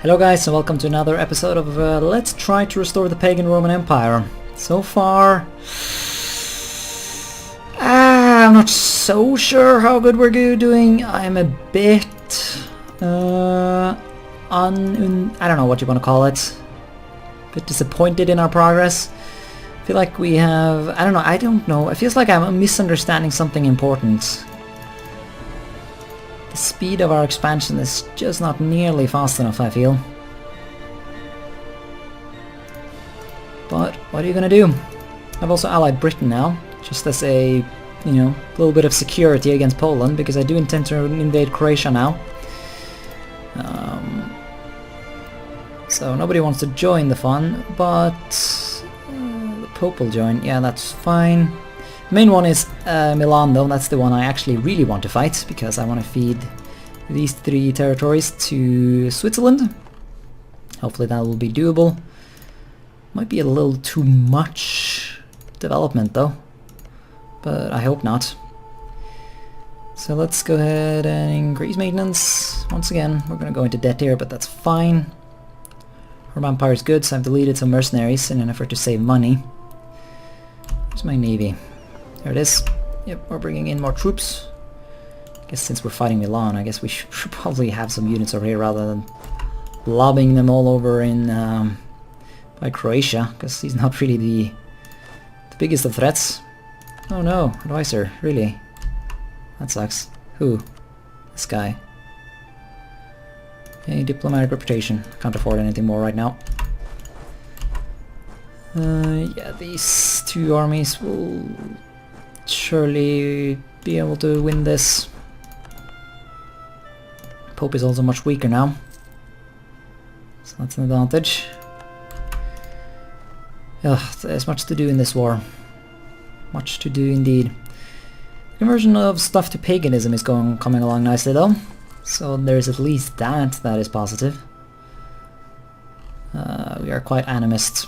Hello guys and welcome to another episode of Let's Try to Restore the Pagan Roman Empire. So far, I'm not so sure how good we're doing. I'm a bit I don't know what you want to call it. A bit disappointed in our progress. I feel like we have, I don't know. It feels like I'm misunderstanding something important. The speed of our expansion is just not nearly fast enough, I feel. But what are you gonna do? I've also allied Britain now, just as a, little bit of security against Poland, because I do intend to invade Croatia now. So nobody wants to join the fun, but the Pope will join. Yeah, that's fine. The main one is Milan, though. That's the one I actually really want to fight, because I want to feed these 3 territories to Switzerland. Hopefully that will be doable. Might be a little too much development, though, but I hope not. So let's go ahead and increase maintenance. Once again, we're going to go into debt here, but that's fine. Roman Empire is good, so I've deleted some mercenaries in an effort to save money. Where's my navy? There it is. Yep, we're bringing in more troops. I guess since we're fighting Milan, I guess we should probably have some units over here rather than lobbing them all over in by Croatia, because he's not really the biggest of threats. Oh no, advisor, really? That sucks. Who? This guy. A diplomatic reputation. Can't afford anything more right now. Yeah, these 2 armies will surely be able to win this. Pope is also much weaker now, so that's an advantage. Ugh, there's much to do in this war. Much to do indeed. Conversion of stuff to paganism is coming along nicely though, so there's at least that is positive. We are quite animist,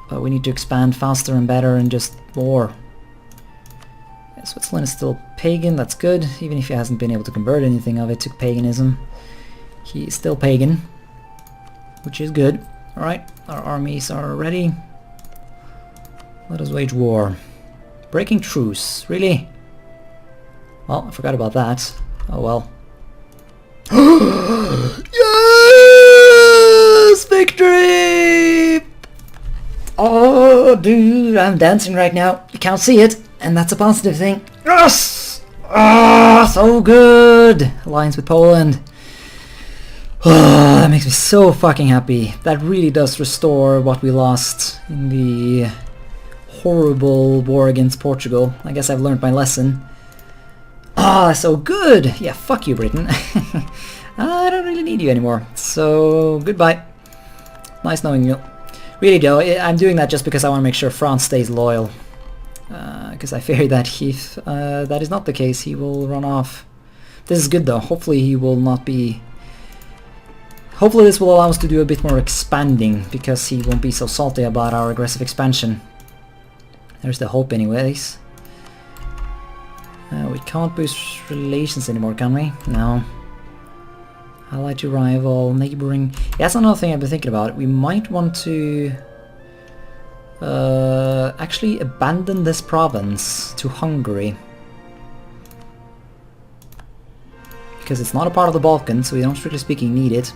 but we need to expand faster and better and just more. Switzerland is still pagan, that's good, even if he hasn't been able to convert anything of it to paganism. He is still pagan, which is good. Alright, our armies are ready. Let us wage war. Breaking truce, really? Well, I forgot about that. Oh well. Yes! Victory! Oh, dude, I'm dancing right now. You can't see it. And that's a positive thing. Yes! Ah, so good! Alliance with Poland. Oh, that makes me so fucking happy. That really does restore what we lost in the horrible war against Portugal. I guess I've learned my lesson. Ah, so good! Yeah, fuck you, Britain. I don't really need you anymore. So, goodbye. Nice knowing you. Really though, I'm doing that just because I want to make sure France stays loyal. Because I fear that if that is not the case, he will run off. This is good though. Hopefully he will not be... Hopefully this will allow us to do a bit more expanding, because he won't be so salty about our aggressive expansion. There's the hope anyways. We can't boost relations anymore, can we? No. Ally to rival, neighboring... Yeah, that's another thing I've been thinking about. We might want to... actually abandon this province to Hungary, because it's not a part of the Balkans, so we don't strictly speaking need it.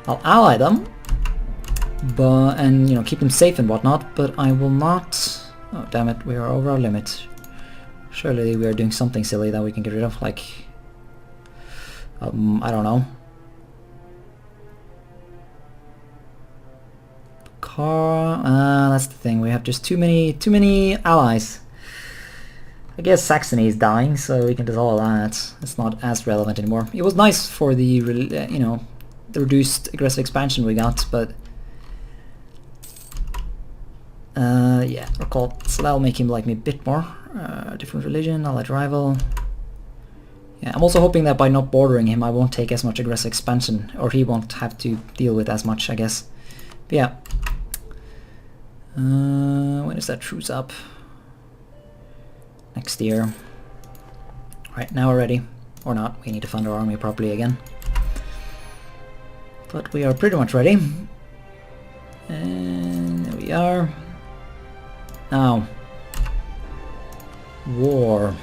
I'll ally them, but and keep them safe and whatnot, but I will not... Oh damn it, we are over our limit. Surely we are doing something silly that we can get rid of, like I don't know. That's the thing. We have just too many allies. I guess Saxony is dying, so we can dissolve that. It's not as relevant anymore. It was nice for the the reduced aggressive expansion we got, but yeah, recall. So that'll make him like me a bit more. Different religion, allied rival. Yeah, I'm also hoping that by not bordering him, I won't take as much aggressive expansion, or he won't have to deal with as much, I guess. But yeah. When is that truce up? Next year. Right, now we're ready. Or not, we need to fund our army properly again. But we are pretty much ready. And there we are. Now, war.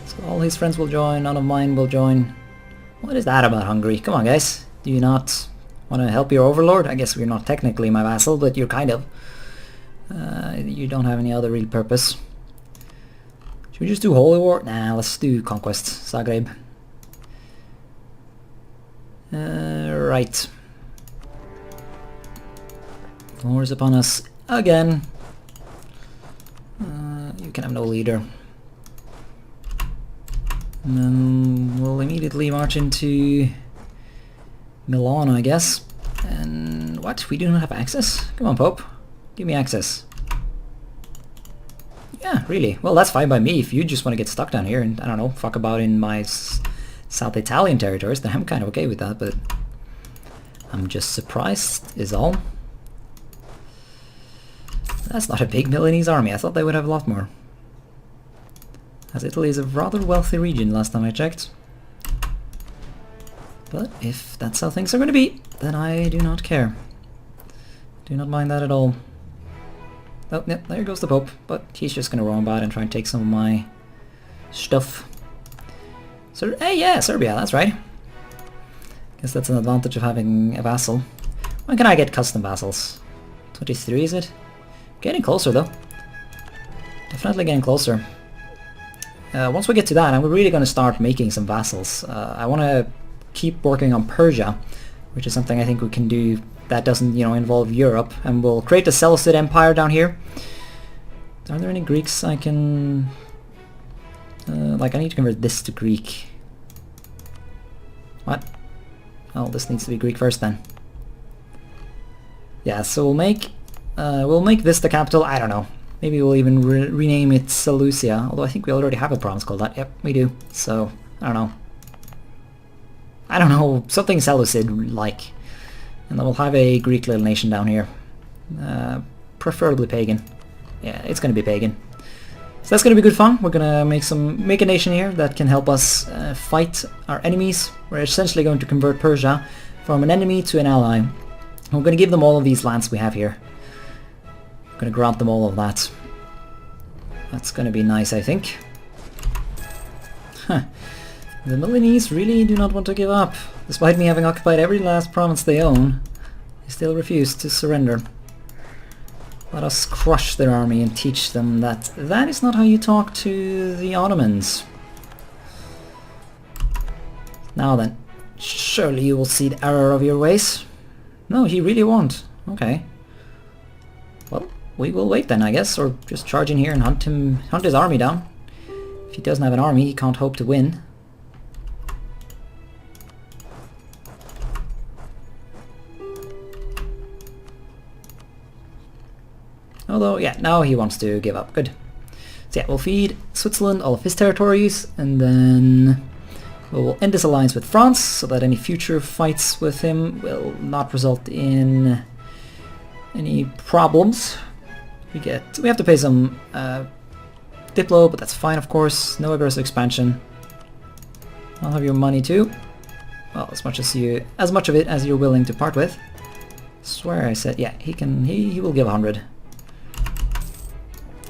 So all his friends will join, none of mine will join. What is that about Hungary? Come on, guys. Do you not want to help your overlord? I guess we're not technically my vassal, but you're kind of. You don't have any other real purpose. Should we just do holy war? Nah, let's do conquest. Zagreb. Right. War is upon us again. You can have no leader. And then we'll immediately march into Milan, I guess. And what? We do not have access? Come on, Pope. Give me access. Yeah, really. Well, that's fine by me. If you just want to get stuck down here and, I don't know, fuck about in my South Italian territories, then I'm kind of okay with that, but I'm just surprised is all. That's not a big Milanese army. I thought they would have a lot more. As Italy is a rather wealthy region last time I checked. But if that's how things are going to be, then I do not care. Do not mind that at all. Oh, yeah, there goes the Pope. But he's just going to roam about and try and take some of my stuff. So, hey, yeah, Serbia, that's right. Guess that's an advantage of having a vassal. When can I get custom vassals? 23, is it? Getting closer, though. Definitely getting closer. Once we get to that, I'm really going to start making some vassals. I want to keep working on Persia, which is something I think we can do that doesn't, you know, involve Europe, and we'll create a Seleucid Empire down here. Are there any Greeks I can... like, I need to convert this to Greek. What? Oh, this needs to be Greek first, then. Yeah, so we'll make this the capital. I don't know. Maybe we'll even rename it Seleucia, although I think we already have a province called that. Yep, we do. So, I don't know, something Seleucid-like. And then we'll have a Greek little nation down here. Preferably pagan. Yeah, it's gonna be pagan. So that's gonna be good fun. We're gonna make a nation here that can help us fight our enemies. We're essentially going to convert Persia from an enemy to an ally. We're gonna give them all of these lands we have here. We're gonna grant them all of that. That's gonna be nice, I think. Huh. The Milanese really do not want to give up. Despite me having occupied every last province they own, they still refuse to surrender. Let us crush their army and teach them that that is not how you talk to the Ottomans. Now then, surely you will see the error of your ways. No, he really won't. Okay. Well, we will wait then, I guess, or just charge in here and hunt his army down. If he doesn't have an army, he can't hope to win. Although, yeah, now he wants to give up. Good. So yeah, we'll feed Switzerland all of his territories, and then we'll end this alliance with France, so that any future fights with him will not result in any problems. We have to pay some Diplo, but that's fine, of course. No aggressive expansion. I'll have your money too. Well, as much of it as you're willing to part with. Swear I said, yeah, he will give 100.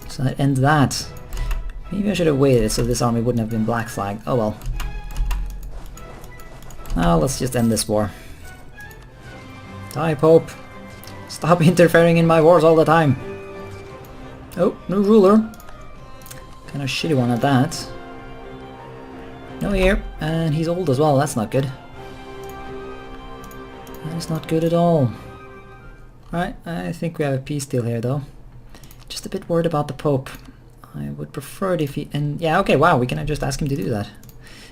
So that ends that. Maybe I should have waited so this army wouldn't have been black flagged. Oh well. Now let's just end this war. Die, Pope. Stop interfering in my wars all the time. Oh, new ruler. Kind of shitty one at that. No heir, and he's old as well. That's not good. That is not good at all. Right, I think we have a peace deal here though. Just a bit worried about the Pope. I would prefer it if he... And yeah, okay, wow, we can just ask him to do that.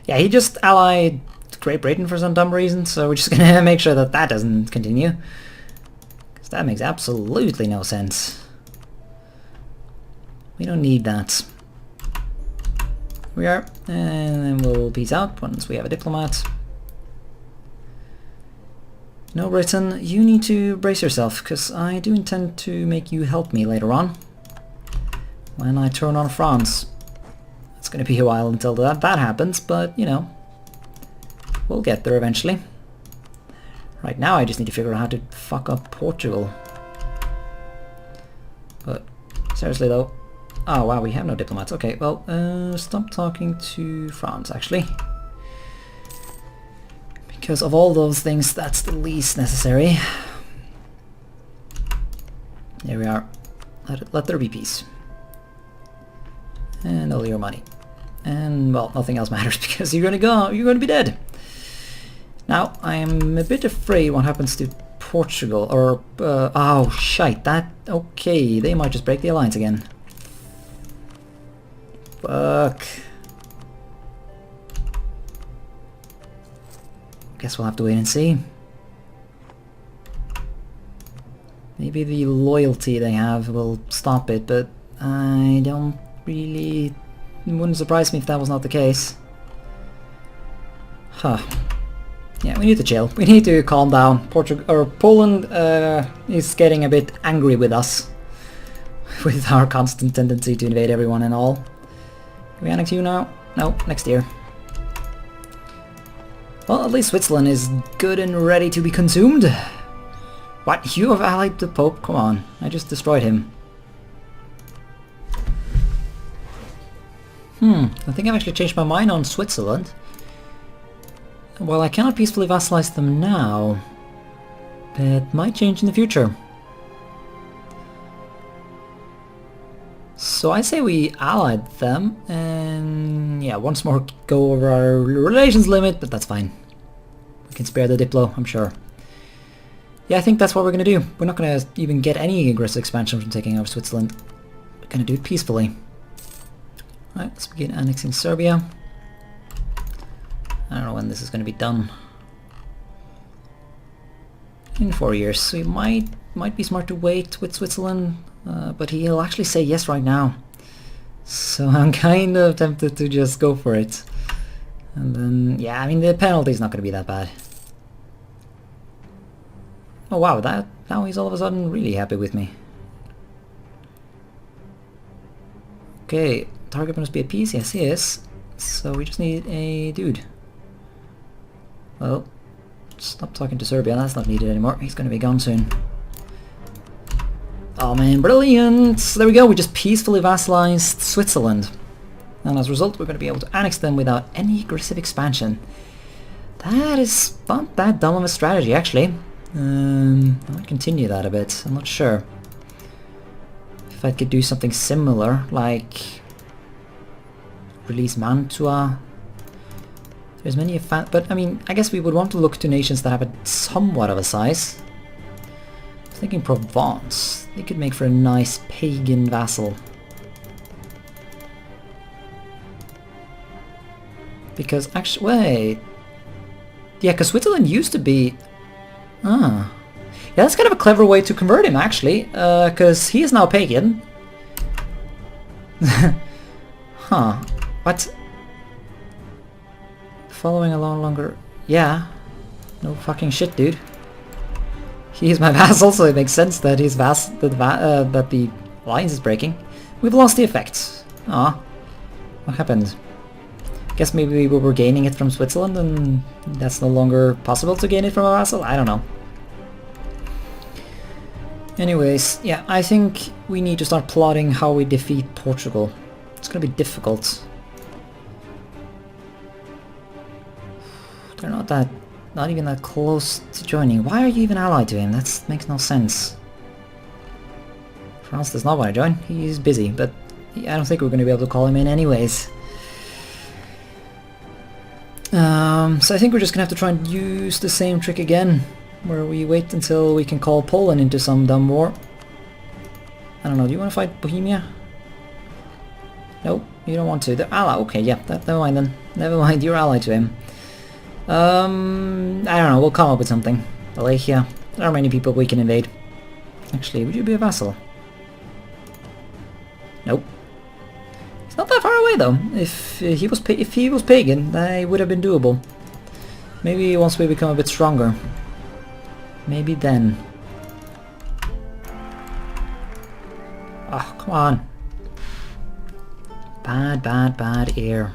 Yeah, he just allied Great Britain for some dumb reason, so we're just gonna make sure that that doesn't continue. Because that makes absolutely no sense. We don't need that. Here we are, and then we'll peace out once we have a diplomat. No, Britain, you need to brace yourself, because I do intend to make you help me later on. When I turn on France. It's going to be a while until that happens, but, you know, we'll get there eventually. Right now I just need to figure out how to fuck up Portugal. But seriously though... Oh wow, we have no diplomats. Okay, well, stop talking to France actually. Because of all those things, that's the least necessary. There we are. Let there be peace. And all your money. And, well, nothing else matters because you're gonna be dead. Now, I'm a bit afraid what happens to Portugal, or, oh, shite, that, okay, they might just break the alliance again. Fuck. Guess we'll have to wait and see. Maybe the loyalty they have will stop it, but I don't really... It wouldn't surprise me if that was not the case. Huh. Yeah, we need to chill. We need to calm down. Poland is getting a bit angry with us. With our constant tendency to invade everyone and all. Can we annex you now? No, next year. Well, at least Switzerland is good and ready to be consumed. What? You have allied the Pope? Come on. I just destroyed him. I think I've actually changed my mind on Switzerland. Well, I cannot peacefully vassalize them now. It might change in the future. So I say we allied them, and yeah, once more go over our relations limit, but that's fine. We can spare the Diplo, I'm sure. Yeah, I think that's what we're gonna do. We're not gonna even get any aggressive expansion from taking over Switzerland. We're gonna do it peacefully. Alright, let's begin annexing Serbia. I don't know when this is gonna be done. In 4 years, so we might be smart to wait with Switzerland. But he'll actually say yes right now. So I'm kind of tempted to just go for it. And then, yeah, I mean, the penalty's not going to be that bad. Oh wow, now he's all of a sudden really happy with me. Okay, target must be at peace. Yes, he is. So we just need a dude. Well, stop talking to Serbia. That's not needed anymore. He's going to be gone soon. Oh man, brilliant! There we go, we just peacefully vassalized Switzerland. And as a result, we're going to be able to annex them without any aggressive expansion. That is not that dumb of a strategy, actually. I might continue that a bit, I'm not sure. If I could do something similar, like... release Mantua. There's many but I mean, I guess we would want to look to nations that have a somewhat of a size. Thinking Provence. They could make for a nice pagan vassal. Because actually, wait. Yeah, because Switzerland used to be... Ah. Yeah, that's kind of a clever way to convert him, actually. Because he is now pagan. Huh. What? Following along longer... Yeah. No fucking shit, dude. He is my vassal, so it makes sense that his that the alliance is breaking. We've lost the effect. Ah, what happened? Guess maybe we were gaining it from Switzerland, and that's no longer possible to gain it from a vassal. I don't know. Anyways, yeah, I think we need to start plotting how we defeat Portugal. It's gonna be difficult. They're not even that close to joining. Why are you even allied to him? That makes no sense. France does not want to join. He's busy, but I don't think we're going to be able to call him in anyways. So I think we're just going to have to try and use the same trick again, where we wait until we can call Poland into some dumb war. I don't know, do you want to fight Bohemia? Nope, you don't want to. They're allied. Okay, yeah, never mind then. Never mind, you're allied to him. I don't know, we'll come up with something. Wallachia. There are many people we can invade. Actually, would you be a vassal? Nope. It's not that far away though. If he was pagan, that would have been doable. Maybe once we become a bit stronger. Maybe then. Oh, come on. Bad air.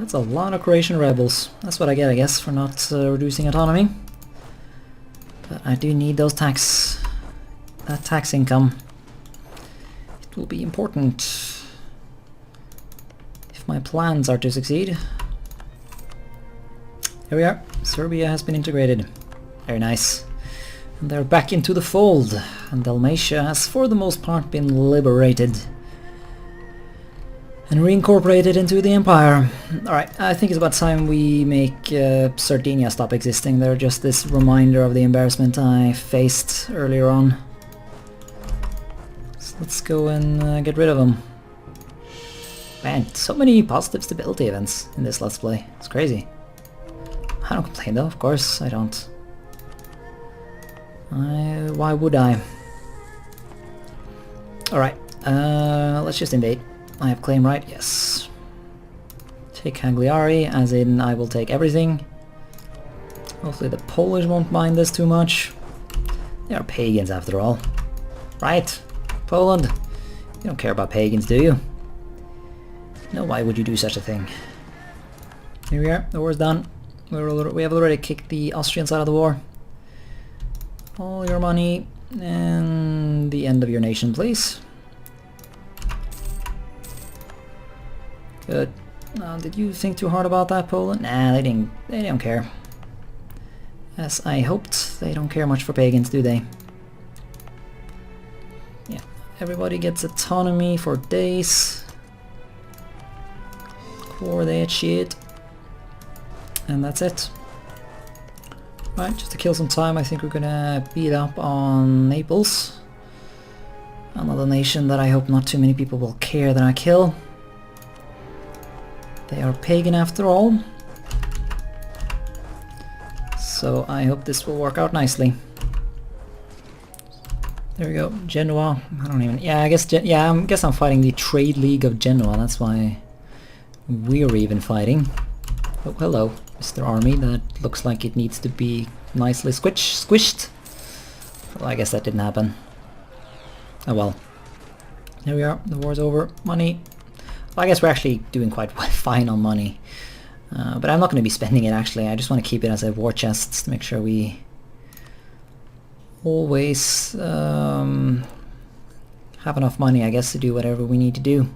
That's a lot of Croatian rebels. That's what I get, I guess, for not reducing autonomy. But I do need those that tax income. It will be important if my plans are to succeed. Here we are. Serbia has been integrated. Very nice. And they're back into the fold. And Dalmatia has for the most part been liberated and reincorporated into the empire. Alright, I think it's about time we make Sardinia stop existing. They're just this reminder of the embarrassment I faced earlier on. So let's go and get rid of them. Man, so many positive stability events in this Let's Play. It's crazy. I don't complain though, of course I don't. Why would I? Alright, let's just invade. I have claim right, yes. Take Cagliari, as in I will take everything. Hopefully the Polish won't mind this too much. They are pagans after all. Right, Poland. You don't care about pagans, do you? No, why would you do such a thing? Here we are, the war's done. We have already kicked the Austrians out of the war. All your money and the end of your nation, please. Good. Did you think too hard about that, Poland? Nah, they don't care. As I hoped, they don't care much for pagans, do they? Yeah, everybody gets autonomy for days. Core that shit. And that's it. Right, just to kill some time, I think we're gonna beat up on Naples. Another nation that I hope not too many people will care that I kill. They are pagan after all. So I hope this will work out nicely. There we go, Genoa. I don't even... Yeah, I guess I'm fighting the Trade League of Genoa. That's why we're even fighting. Oh, hello, Mr. Army. That looks like it needs to be nicely squished. Well, I guess that didn't happen. Oh well. There we are. The war's over. Money. Well, I guess we're actually doing quite fine on money. But I'm not going to be spending it, actually. I just want to keep it as a war chest to make sure we always have enough money, I guess, to do whatever we need to do.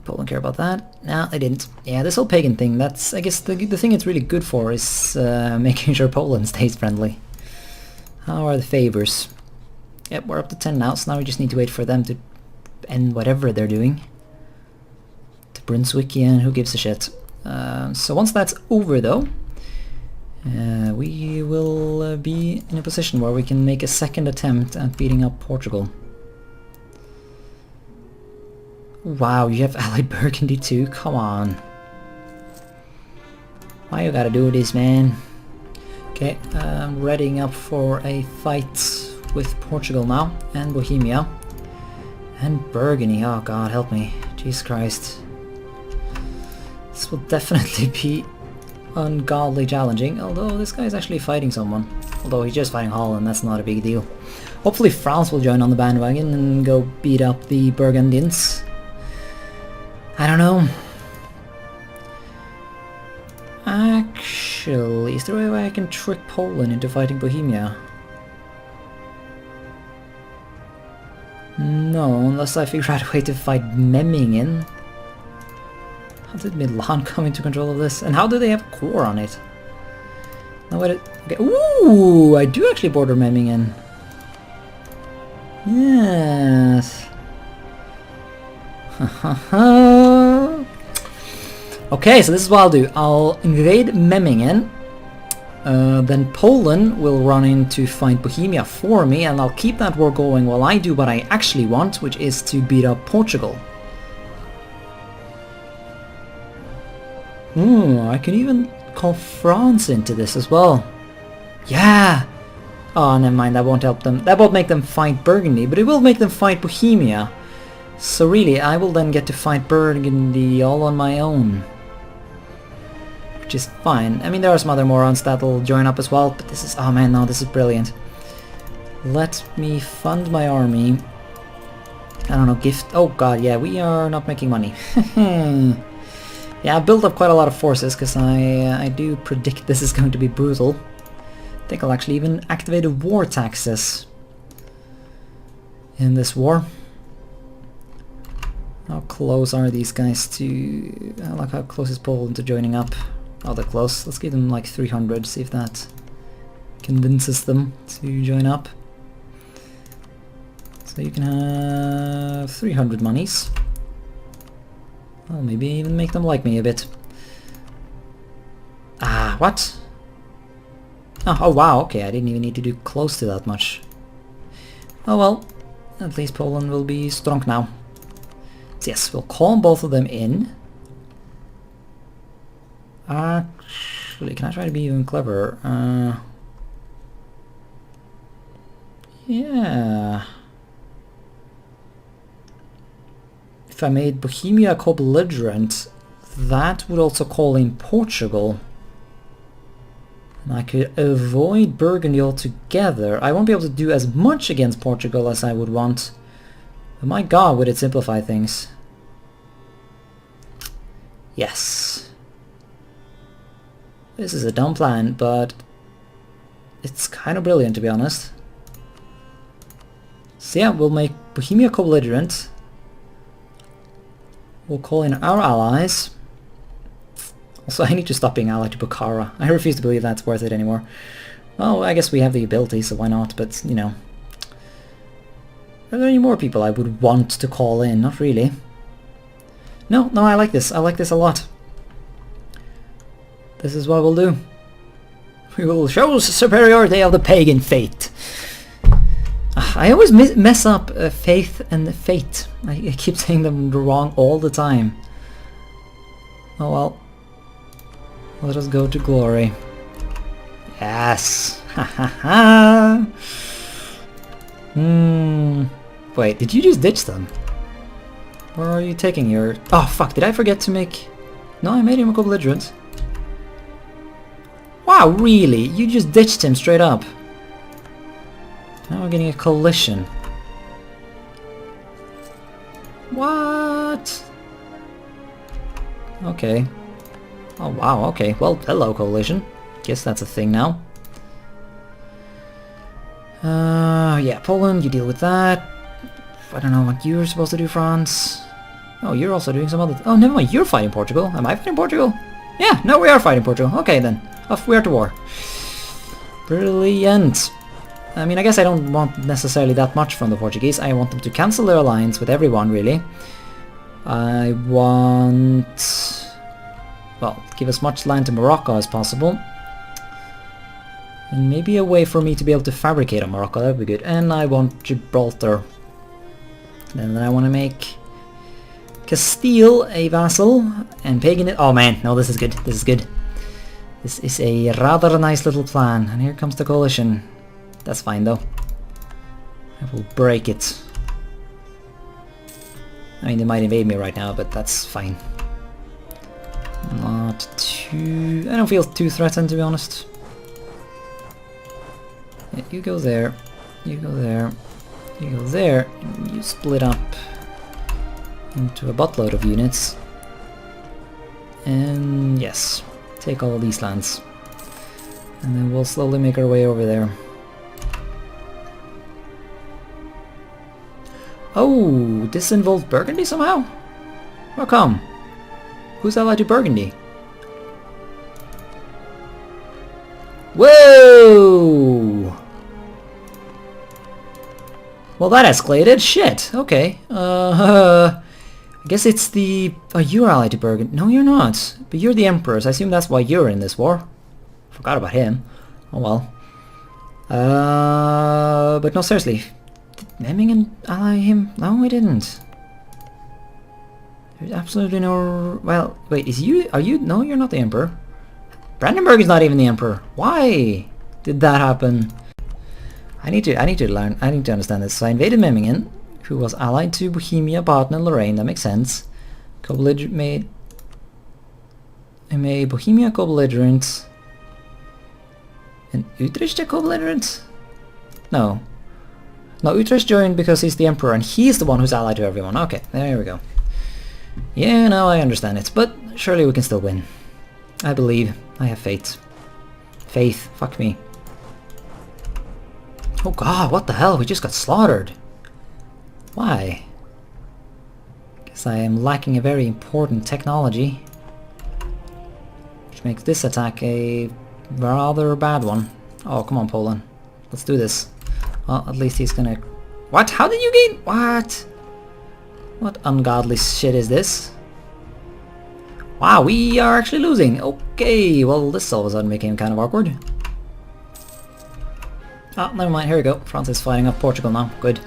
Poland care about that? No, they didn't. Yeah, this whole pagan thing, that's, I guess, the thing it's really good for is making sure Poland stays friendly. How are the favors? Yep, we're up to 10 now, so now we just need to wait for them to end whatever they're doing. To Brunswickian, who gives a shit. So once that's over though, we will be in a position where we can make a second attempt at beating up Portugal. Wow, you have allied Burgundy too? Come on. Why you gotta do this, man? Okay, I'm readying up for a fight with Portugal now, and Bohemia. And Burgundy, oh god, help me. Jesus Christ. This will definitely be ungodly challenging, although this guy is actually fighting someone. Although he's just fighting Holland, that's not a big deal. Hopefully France will join on the bandwagon and go beat up the Burgundians. I don't know. Actually, is there a way I can trick Poland into fighting Bohemia? No, unless I figure out a way to fight Memmingen. How did Milan come into control of this? And how do they have a core on it? No, wait. Okay. Ooh, I do actually border Memmingen. Yes. Okay, so this is what I'll do. I'll invade Memmingen. Then Poland will run in to fight Bohemia for me, and I'll keep that war going while I do what I actually want, which is to beat up Portugal. I can even call France into this as well. Yeah! Oh, never mind, that won't help them. That won't make them fight Burgundy, but it will make them fight Bohemia. So really, I will then get to fight Burgundy all on my own. Which is fine. I mean, there are some other morons that'll join up as well, but this is... Oh man, no, this is brilliant. Let me fund my army I don't know, gift... Oh god, yeah, we are not making money. Yeah, I built up quite a lot of forces, because I do predict this is going to be brutal. I think I'll actually even activate the war taxes in this war. How close are these guys to... like how close is Poland to joining up? Oh, they're close. Let's give them like 300, see if that convinces them to join up. So you can have 300 monies. Well, maybe even make them like me a bit. Ah, what? Oh wow, okay, I didn't even need to do close to that much. Oh well, at least Poland will be strong now. So yes, we'll call both of them in. Actually, can I try to be even cleverer? Yeah. If I made Bohemia co-belligerent, that would also call in Portugal. And I could avoid Burgundy altogether. I won't be able to do as much against Portugal as I would want. But my god, would it simplify things. Yes. This is a dumb plan, but it's kind of brilliant, to be honest. So yeah, we'll make Bohemia co-belligerent. We'll call in our allies. Also, I need to stop being allied to Bukhara. I refuse to believe that's worth it anymore. Well, I guess we have the ability, so why not? But, you know. Are there any more people I would want to call in? Not really. No, I like this. I like this a lot. This is what we'll do. We will show superiority of the pagan faith. I always mess up faith and fate. I keep saying them wrong all the time. Oh well. Let us go to glory. Yes! Ha ha ha! Wait, did you just ditch them? Where are you taking your... Oh fuck, did I forget to make... No, I made him a co-belligerent. Wow, really? You just ditched him straight up. Now we're getting a coalition. What? Okay. Oh wow, okay. Well, hello coalition. Guess that's a thing now. Yeah, Poland, you deal with that. I don't know what you're supposed to do, France. Oh, you're also doing some other... Oh, never mind, you're fighting Portugal. Am I fighting Portugal? Yeah, no, we are fighting Portugal. Okay then. Off we are to war. Brilliant. I mean, I guess I don't want necessarily that much from the Portuguese. I want them to cancel their alliance with everyone, really. I want... Well, give as much land to Morocco as possible. And maybe a way for me to be able to fabricate on Morocco, that would be good. And I want Gibraltar. And then I want to make Castile a vassal and Pagan... Oh man, no, this is good. This is good. This is a rather nice little plan. And here comes the coalition. That's fine though. I will break it. I mean, they might invade me right now, but that's fine. Not too... I don't feel too threatened, to be honest. Yeah, you go there. You go there. You go there. And you split up into a buttload of units. And yes, take all of these lands. And then we'll slowly make our way over there. Oh, this involves Burgundy somehow? How come? Who's allied to Burgundy? Whoa! Well, that escalated. Shit. Okay. I guess it's the... Oh, you're allied to Burgundy. No, you're not. But you're the emperor, so I assume that's why you're in this war. Forgot about him. Oh well. But no, seriously. Did Memmingen ally him? No, he didn't. There's absolutely no... Well, wait, is you... Are you... No, you're not the emperor. Brandenburg is not even the emperor. Why did that happen? I need to learn... I need to understand this. So I invaded Memmingen, who was allied to Bohemia, Baden and Lorraine. That makes sense. I made Bohemia co-belligerent. And Utrecht a co-belligerent? No. No, Utrecht joined because he's the emperor and he's the one who's allied to everyone. Okay, there we go. Yeah, no, I understand it, but surely we can still win. I believe. I have faith. Faith. Fuck me. Oh god, what the hell? We just got slaughtered. Why? Guess I am lacking a very important technology, which makes this attack a rather bad one. Oh, come on, Poland. Let's do this. Well, at least he's gonna... What? How did you gain? What? What ungodly shit is this? Wow, we are actually losing. Okay, well, this all of a sudden became kind of awkward. Oh, never mind. Here we go. France is fighting off Portugal now. Good.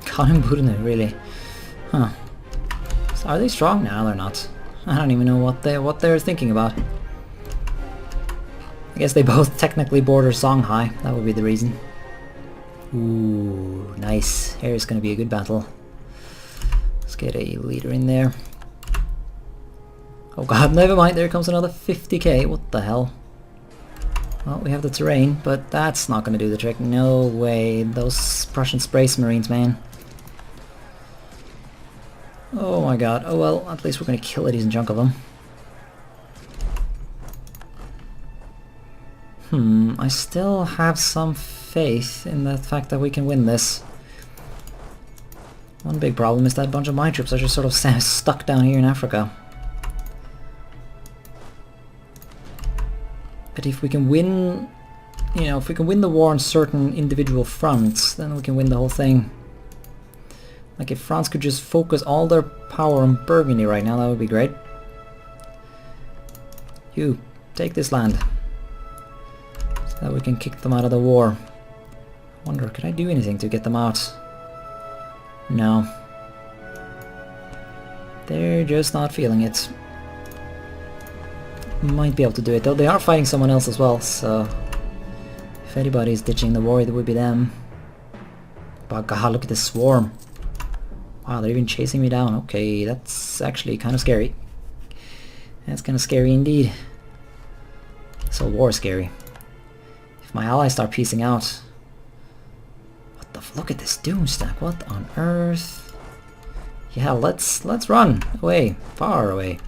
Kalimburnu, really? Huh. So are they strong? No, they're not. I don't even know what they're thinking about. I guess they both technically border Songhai. That would be the reason. Ooh, nice. Here's going to be a good battle. Let's get a leader in there. Oh god, never mind. There comes another 50k. What the hell? Well, we have the terrain, but that's not going to do the trick. No way. Those Prussian Space Marines, man. Oh my god. Oh well, at least we're going to kill a decent chunk of them. I still have some faith in the fact that we can win this. One big problem is that a bunch of my troops are just sort of stuck down here in Africa. But if we can win, you know, if we can win the war on certain individual fronts, then we can win the whole thing. Like if France could just focus all their power on Burgundy right now, that would be great. You, take this land. So that we can kick them out of the war. I wonder, could I do anything to get them out? No. They're just not feeling it. Might be able to do it, though they are fighting someone else as well, so... If anybody's ditching the war, it would be them. But god, look at this swarm. Wow, they're even chasing me down. Okay, that's actually kind of scary. That's kind of scary indeed. This whole war is scary. If my allies start piecing out... What the look at this doom stack, what on earth? Yeah, let's run away, far away.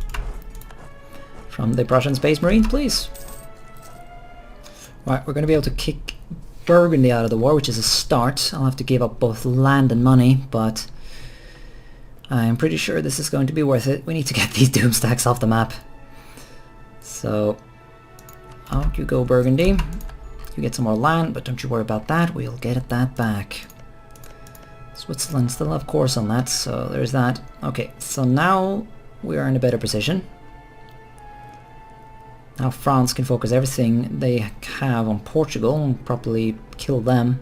From the Prussian Space Marines, please. Right, we're going to be able to kick Burgundy out of the war, which is a start. I'll have to give up both land and money, but I'm pretty sure this is going to be worth it. We need to get these doom stacks off the map. So, out you go, Burgundy. You get some more land, but don't you worry about that. We'll get that back. Switzerland still have course on that, so there's that. Okay, so now we are in a better position. Now France can focus everything they have on Portugal and properly kill them.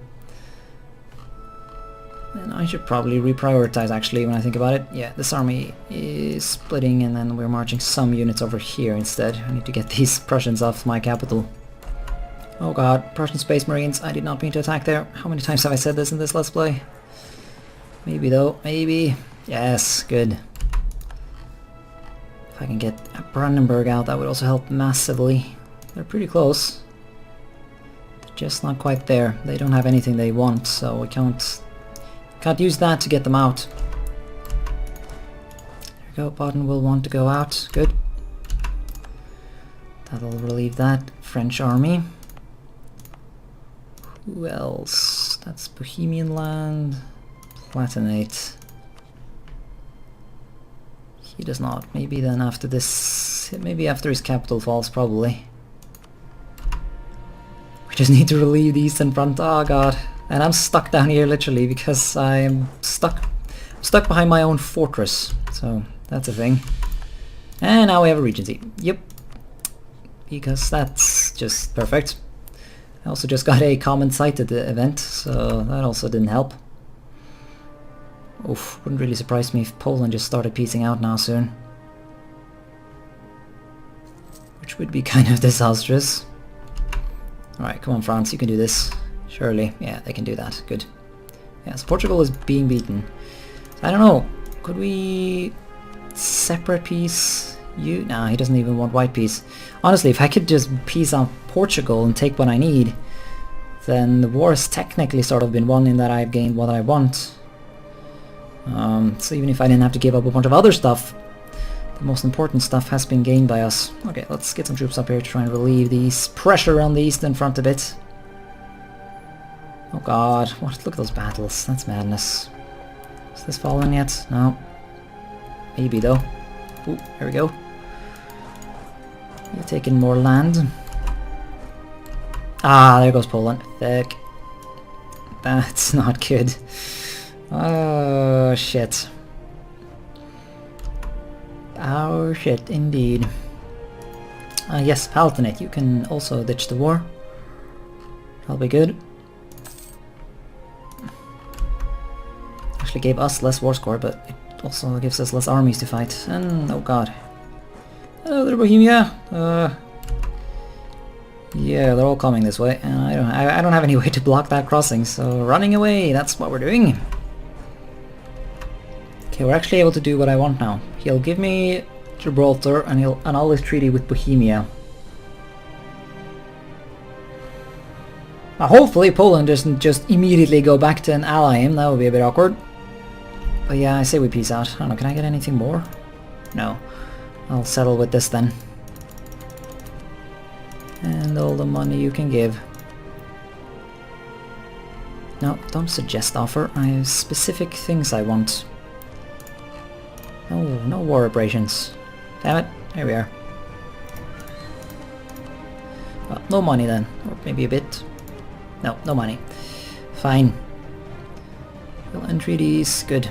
And I should probably reprioritize actually when I think about it. Yeah, this army is splitting and then we're marching some units over here instead. I need to get these Prussians off my capital. Oh god, Prussian Space Marines, I did not mean to attack there. How many times have I said this in this Let's Play? Maybe though, maybe. Yes, good. If I can get Brandenburg out, that would also help massively. They're pretty close. They're just not quite there. They don't have anything they want, so we can't use that to get them out. There we go, Baden will want to go out. Good. That'll relieve that French army. Who else? That's Bohemian land. Palatinate. He does not. Maybe then after this... Maybe after his capital falls, probably. We just need to relieve the eastern front. Oh god. And I'm stuck down here literally because I'm stuck behind my own fortress. So that's a thing. And now we have a regency. Yep. Because that's just perfect. I also just got a common sighted event, so that also didn't help. Oof, wouldn't really surprise me if Poland just started piecing out now soon. Which would be kind of disastrous. Alright, come on France, you can do this. Surely, yeah, they can do that. Good. Yeah, so Portugal is being beaten. I don't know, could we... separate peace? You? Nah, he doesn't even want white peace. Honestly, if I could just peace out Portugal and take what I need, then the war has technically sort of been won in that I've gained what I want. So even if I didn't have to give up a bunch of other stuff, the most important stuff has been gained by us. Okay, let's get some troops up here to try and relieve these pressure on the eastern front a bit. Oh god, what? Look at those battles. That's madness. Is this fallen yet? No. Maybe though. Ooh, there we go. We've taken more land. Ah, there goes Poland. Thick. That's not good. Oh shit. Oh shit, indeed. Yes, Palatinate, you can also ditch the war. That'll be good. Actually gave us less war score, but it also gives us less armies to fight. And oh god. Oh, they're Bohemia. Yeah, they're all coming this way, and I don't have any way to block that crossing, so running away, that's what we're doing. Okay, we're actually able to do what I want now. He'll give me Gibraltar, and he'll annul his treaty with Bohemia. Now, hopefully Poland doesn't just immediately go back to an ally him, that would be a bit awkward. But yeah, I say we peace out. I don't know, can I get anything more? No. I'll settle with this then. And all the money you can give. No, don't suggest offer. I have specific things I want. No, no war operations. Damn it, here we are. Well, no money then, or maybe a bit. No, no money. Fine. We'll end treaties, good.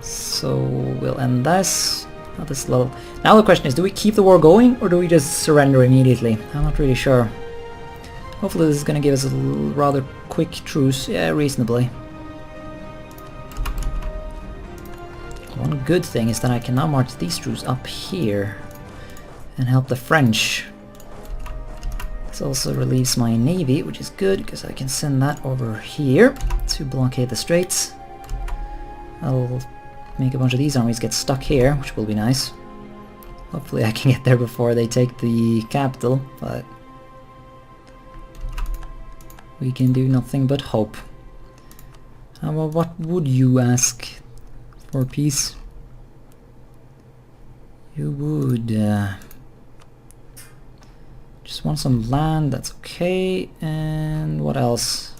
So we'll end this. Not this little. Now the question is, do we keep the war going or do we just surrender immediately? I'm not really sure. Hopefully this is going to give us a rather quick truce. Yeah, reasonably. One good thing is that I can now march these troops up here and help the French. This also relieves my navy, which is good because I can send that over here to blockade the straits. I'll make a bunch of these armies get stuck here, which will be nice. Hopefully I can get there before they take the capital, but we can do nothing but hope. Well, what would you ask for peace? You would just want some land, that's okay. And what else?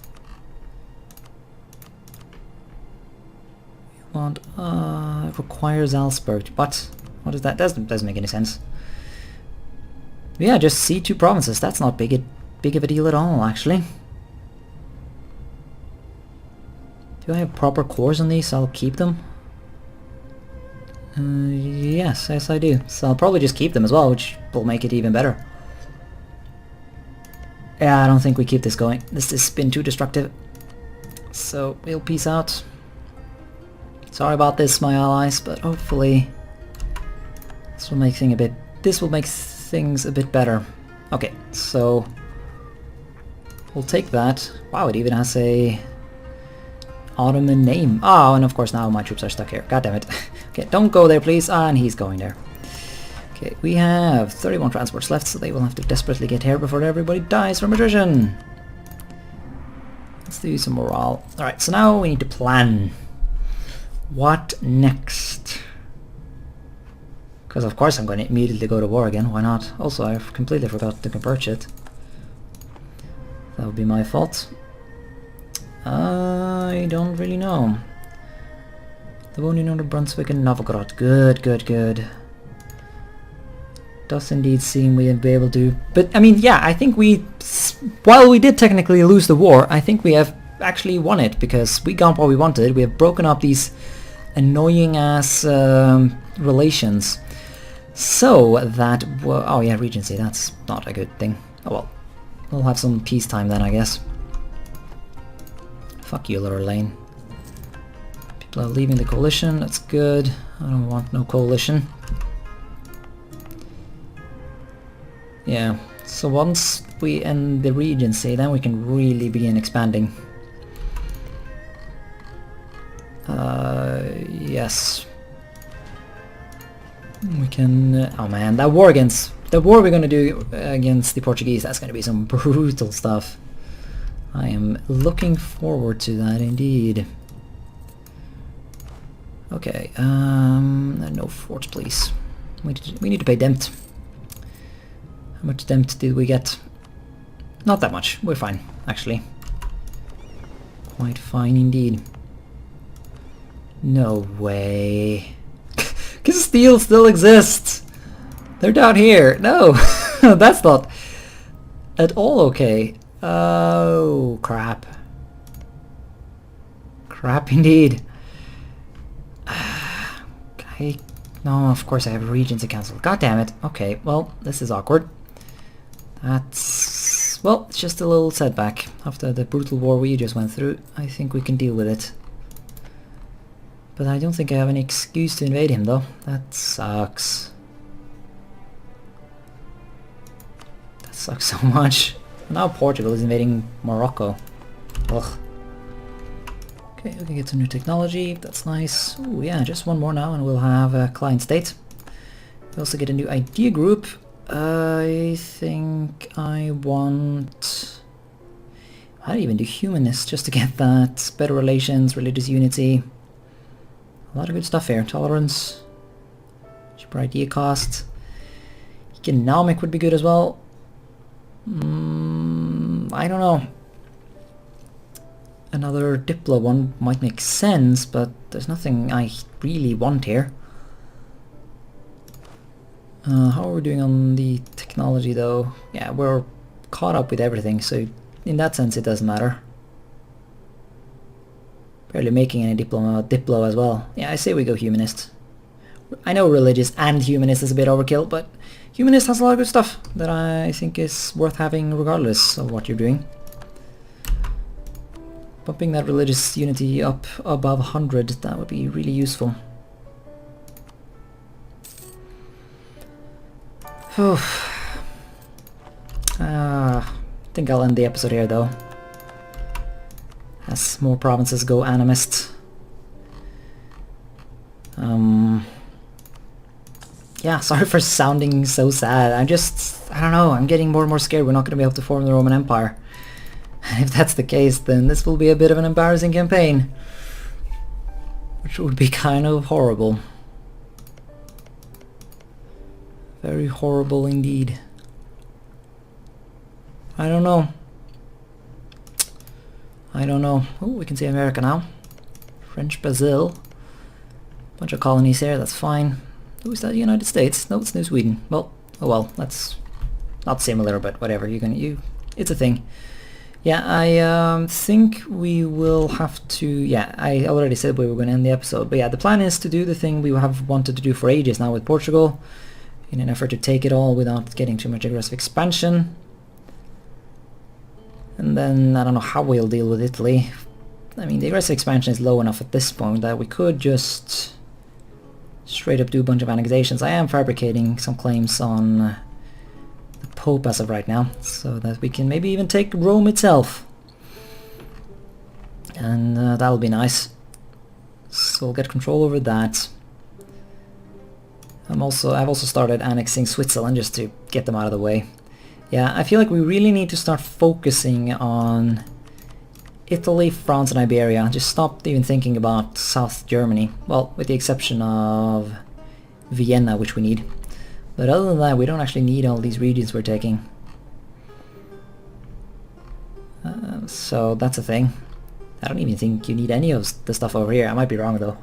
You want it requires Salzburg, but what is that? Doesn't make any sense. Yeah, just see 2 provinces. That's not big of a deal at all, actually. Do I have proper cores on these? I'll keep them. Yes, I do. So I'll probably just keep them as well, which will make it even better. Yeah, I don't think we keep this going. This has been too destructive. So we'll peace out. Sorry about this, my allies, but hopefully this will make things a bit better. Okay, so we'll take that. Wow, it even has a Ottoman name. Oh, and of course now my troops are stuck here. God damn it. Okay, don't go there, please. Ah, and he's going there. Okay, we have 31 transports left, so they will have to desperately get here before everybody dies from attrition. Let's do some morale. Alright, so now we need to plan. What next? Because of course I'm going to immediately go to war again, why not? Also, I've completely forgot to convert it. That would be my fault. I don't really know. Livonian, Brunswick and Novgorod. Good, good, good. Does indeed seem we'll be able to... But, I mean, yeah, I think while we did technically lose the war, I think we have actually won it, because we got what we wanted. We have broken up these annoying-ass relations. So that... Well, oh yeah, Regency, that's not a good thing. Oh well. We'll have some peacetime then, I guess. Fuck you, Lorraine. People are leaving the coalition, that's good. I don't want no coalition. Yeah, so once we end the Regency, then we can really begin expanding. Yes. We can... oh man, that war we're gonna do against the Portuguese, that's gonna be some brutal stuff. I am looking forward to that indeed. Okay, no forts please. We need to pay Demt. How much Demt did we get? Not that much, we're fine, actually. Quite fine indeed. No way. Castile still exists! They're down here! No! That's not at all okay. Oh, crap. Crap indeed. No, of course I have regions to cancel. God damn it. Okay, well, this is awkward. That's... well, it's just a little setback. After the brutal war we just went through, I think we can deal with it. But I don't think I have any excuse to invade him, though. That sucks. That sucks so much. Now Portugal is invading Morocco. Ugh. Okay, we can get some new technology. That's nice. Ooh, yeah, just one more now and we'll have a client state. We also get a new idea group. I think I want... I'd even do humanist just to get that. Better relations, religious unity. A lot of good stuff here. Tolerance. Cheaper idea cost. Economic would be good as well. I don't know. Another Diplo one might make sense, but there's nothing I really want here. How are we doing on the technology though? Yeah, we're caught up with everything, so in that sense it doesn't matter. Barely making any Diplo as well. Yeah, I say we go humanist. I know religious and humanist is a bit overkill, but humanist has a lot of good stuff that I think is worth having regardless of what you're doing. Bumping that religious unity up above 100, that would be really useful. I think I'll end the episode here though. As more provinces go animist. Yeah, sorry for sounding so sad. I don't know, I'm getting more and more scared we're not going to be able to form the Roman Empire. And if that's the case, then this will be a bit of an embarrassing campaign. Which would be kind of horrible. Very horrible indeed. I don't know. Oh, we can see America now. French Brazil. Bunch of colonies here, that's fine. Oh, is that the United States? No, it's New Sweden. Well, oh well, that's not similar, but whatever. It's a thing. Yeah, I think we will have to... Yeah, I already said we were going to end the episode. But yeah, the plan is to do the thing we have wanted to do for ages now with Portugal, in an effort to take it all without getting too much aggressive expansion. And then, I don't know how we'll deal with Italy. I mean, the aggressive expansion is low enough at this point that we could just straight up do a bunch of annexations. I am fabricating some claims on the Pope as of right now, so that we can maybe even take Rome itself. And that'll be nice. So we'll get control over that. I've also started annexing Switzerland just to get them out of the way. Yeah, I feel like we really need to start focusing on Italy, France and Iberia. Just stop even thinking about South Germany. Well, with the exception of Vienna, which we need. But other than that, we don't actually need all these regions we're taking. So that's a thing. I don't even think you need any of the stuff over here. I might be wrong though.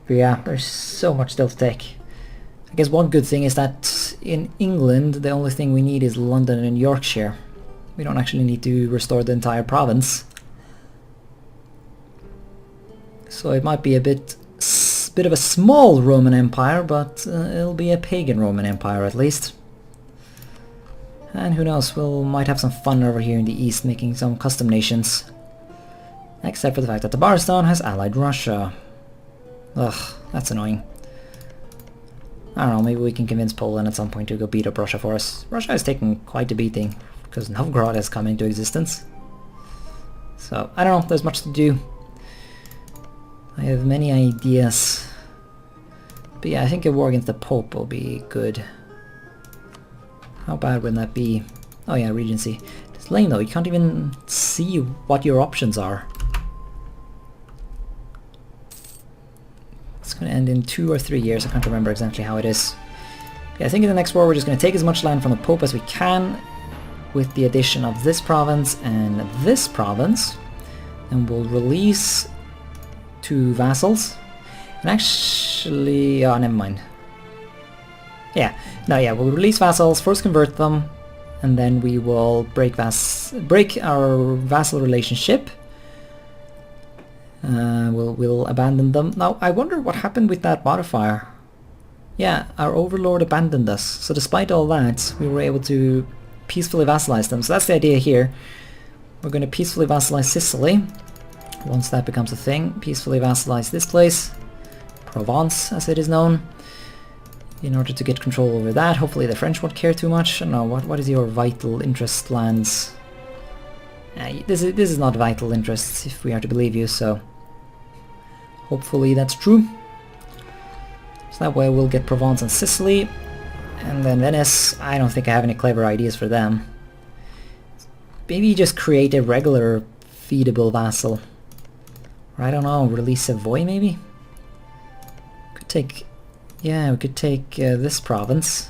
But yeah, there's so much still to take. I guess one good thing is that in England, the only thing we need is London and Yorkshire. We don't actually need to restore the entire province. So it might be a bit of a small Roman Empire, but it'll be a pagan Roman Empire at least. And who knows, might have some fun over here in the east making some custom nations. Except for the fact that Tabaristan has allied Russia. Ugh, that's annoying. I don't know, maybe we can convince Poland at some point to go beat up Russia for us. Russia is taking quite a beating, because Novgorod has come into existence. So, I don't know, there's much to do. I have many ideas. But yeah, I think a war against the Pope will be good. How bad would that be? Oh yeah, Regency. It's lame though, you can't even see what your options are. It's going to end in 2 or 3 years, I can't remember exactly how it is. Yeah, I think in the next war we're just going to take as much land from the Pope as we can, with the addition of this province and this province, and we'll release 2 vassals. And actually, oh, never mind. Yeah, no, yeah, we'll release vassals, first convert them, and then we will break our vassal relationship. We'll abandon them. Now, I wonder what happened with that modifier. Yeah, our overlord abandoned us. So despite all that, we were able to peacefully vassalize them. So that's the idea here. We're going to peacefully vassalize Sicily. Once that becomes a thing, peacefully vassalize this place, Provence as it is known, in order to get control over that. Hopefully the French won't care too much. I don't know, what is your vital interest lands? This is not vital interests if we are to believe you, so hopefully that's true. So that way we'll get Provence and Sicily, and then Venice. I don't think I have any clever ideas for them. Maybe just create a regular feedable vassal. Or I don't know, release Savoy maybe? Could take, yeah, we could take this province,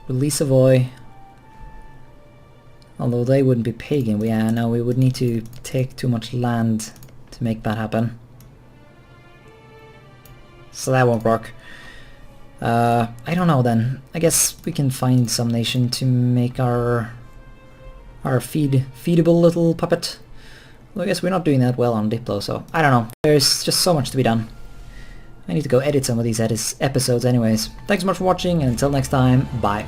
release Savoy. Although they wouldn't be pagan, no, we would need to take too much land to make that happen. So that won't work. I don't know then. I guess we can find some nation to make our feedable little puppet. Well, I guess we're not doing that well on Diplo, so I don't know. There's just so much to be done. I need to go edit some of these episodes anyways. Thanks so much for watching, and until next time, bye.